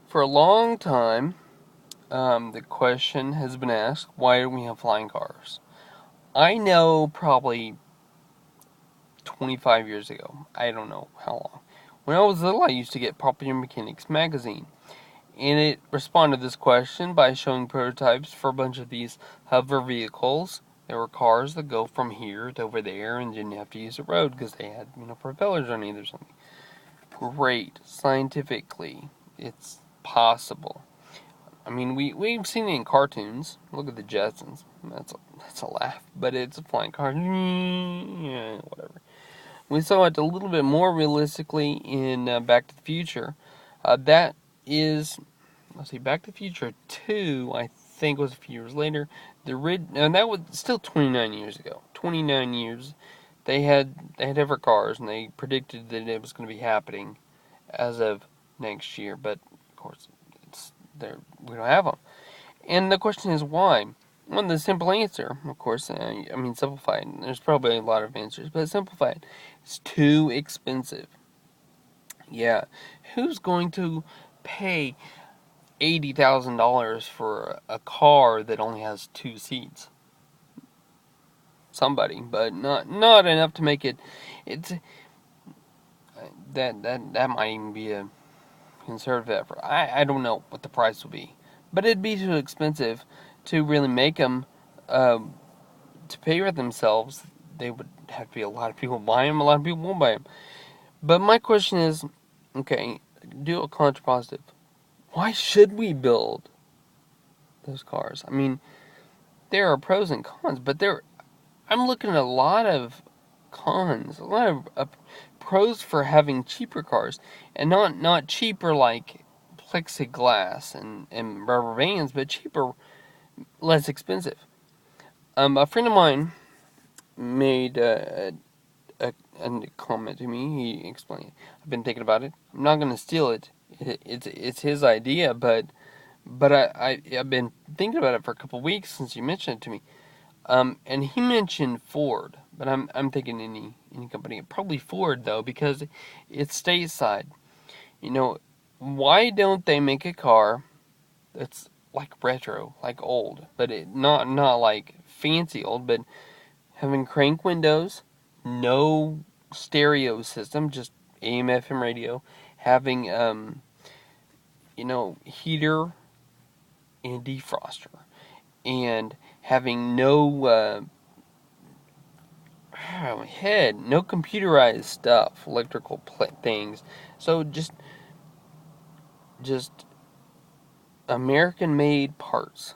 For a long time, the question has been asked, why do we have flying cars? I know probably 25 years ago, I don't know how long, when I was little, I used to get Popular Mechanics magazine, and it responded to this question by showing prototypes for a bunch of these hover vehicles. There were cars that go from here to over there and didn't have to use a road because they had, propellers on either side. Great. Scientifically, it's possible. I mean, we've seen it in cartoons. Look at the Jetsons. That's a laugh, but it's a flying car. Yeah, whatever. We saw it a little bit more realistically in Back to the Future. That is, let's see, Back to the Future 2, I think, was a few years later. And that was still 29 years ago. 29 years. They had ever cars, and they predicted that it was going to be happening as of next year. But of course, it's there. We don't have them. And the question is why? Well, the simple answer, of course, simplified. There's probably a lot of answers, but simplified. It's too expensive. Yeah. Who's going to pay $80,000 for a car that only has two seats? Somebody, but not enough to make it. It's that might even be a conservative effort. I don't know what the price will be, but it'd be too expensive to really make them to pay for themselves. They would have to be a lot of people buying them. A lot of people won't buy them. But my question is, okay, do a contrapositive. Why should we build those cars? I mean, there are pros and cons, but I'm looking at a lot of cons, a lot of pros for having cheaper cars, and not cheaper like plexiglass and rubber bands, but cheaper, less expensive. A friend of mine made a comment to me. He explained, "I've been thinking about it. I'm not going to steal it. It's his idea, but I've been thinking about it for a couple of weeks since you mentioned it to me." And he mentioned Ford, but I'm thinking any company, probably Ford though, because it's stateside. You know, why don't they make a car that's like retro, like old, but not like fancy old, but having crank windows, no stereo system, just AM FM radio, having heater and defroster, and having no no computerized stuff, electrical things. So just American made parts,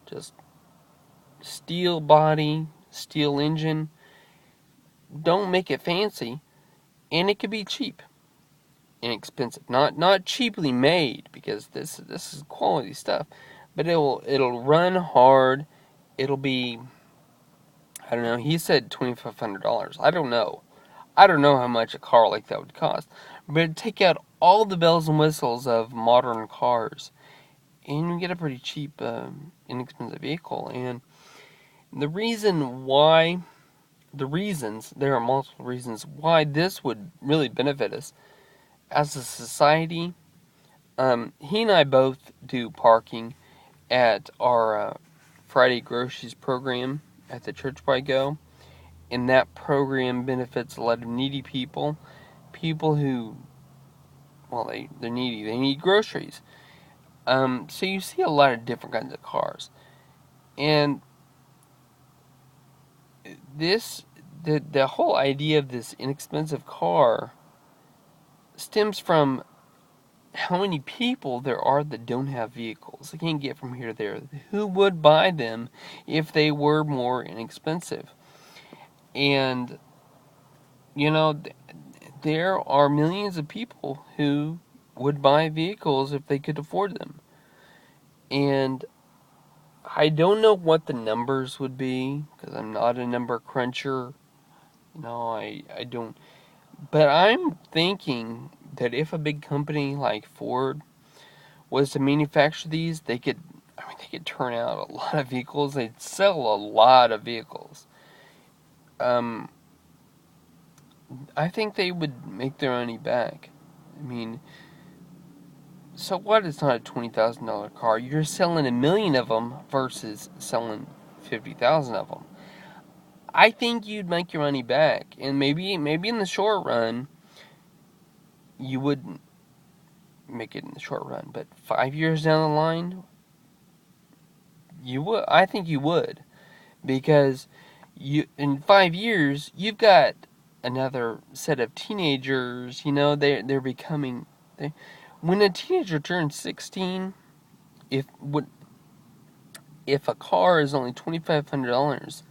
just steel body, steel engine. Don't make it fancy, and it could be cheap, inexpensive. Not cheaply made, because this is quality stuff, but it'll run hard. It'll be, I don't know. He said $2,500. I don't know. I don't know how much a car like that would cost, but it'd take out all the bells and whistles of modern cars, and you get a pretty cheap, inexpensive vehicle. And the reason why, there are multiple reasons why this would really benefit us as a society. He and I both do parking at our Friday groceries program at the church where I go, and that program benefits a lot of needy people who, well, they're needy, they need groceries. So you see a lot of different kinds of cars, and this the whole idea of this inexpensive car stems from how many people there are that don't have vehicles. They can't get from here to there. Who would buy them if they were more inexpensive? And you know, there are millions of people who would buy vehicles if they could afford them. And I don't know what the numbers would be, because I'm not a number cruncher. I don't. But I'm thinking that if a big company like Ford was to manufacture these, they could turn out a lot of vehicles. They'd sell a lot of vehicles. Um, I think they would make their money back. I mean, So what is not a $20,000 car? You're selling 1 million of them versus selling 50,000 of them. I think you'd make your money back, and maybe in the short run, you wouldn't make it in the short run, but 5 years down the line, you would. I think you would, because in 5 years you've got another set of teenagers. They're becoming. When a teenager turns 16, if a car is only $2,500,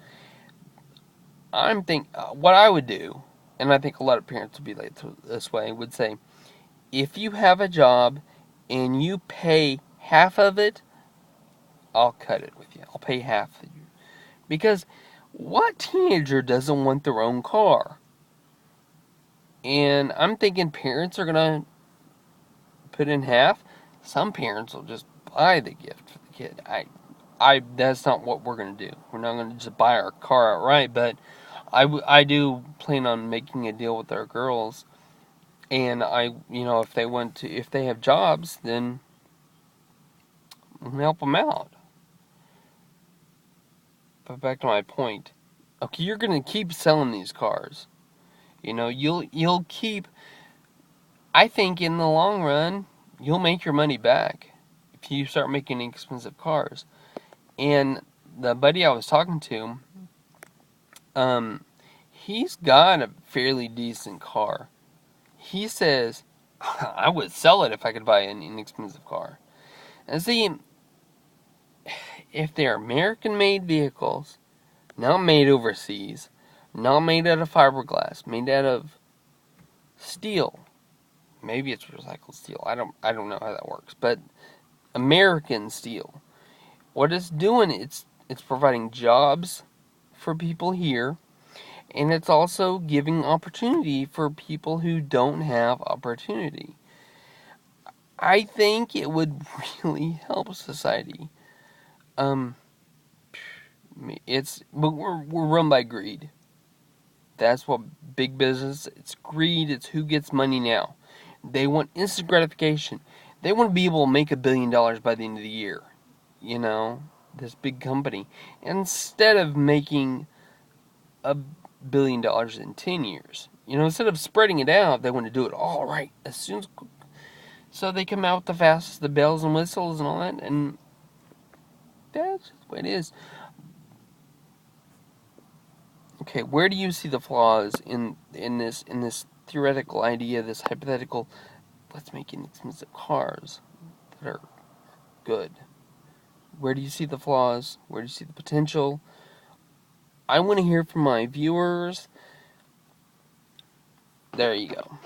what I would do, and I think a lot of parents would be like this way, would say, if you have a job and you pay half of it, I'll cut it with you. I'll pay half of you. Because what teenager doesn't want their own car? And I'm thinking parents are going to put in half. Some parents will just buy the gift for the kid. That's not what we're going to do. We're not going to just buy our car outright, but I do plan on making a deal with our girls. And if they have jobs, then we'll help them out. But back to my point. Okay, you're gonna keep selling these cars. You'll keep. I think in the long run, you'll make your money back if you start making expensive cars. And the buddy I was talking to, he's got a fairly decent car. He says, I would sell it if I could buy an inexpensive car. And see, if they're American-made vehicles, not made overseas, not made out of fiberglass, made out of steel. Maybe it's recycled steel. I don't know how that works, but American steel. What it's doing, it's providing jobs for people here, and it's also giving opportunity for people who don't have opportunity. I think it would really help society. But we're run by greed. That's what big business. It's greed. It's who gets money now. They want instant gratification. They want to be able to make $1 billion by the end of the year. This big company, instead of making $1 billion in 10 years. Instead of spreading it out, they want to do it all right as soon as. So they come out with the bells and whistles and all that, and that's just the way it is. Okay, where do you see the flaws in this theoretical idea, this hypothetical, let's make inexpensive cars that are good? Where do you see the flaws? Where do you see the potential? I want to hear from my viewers. There you go.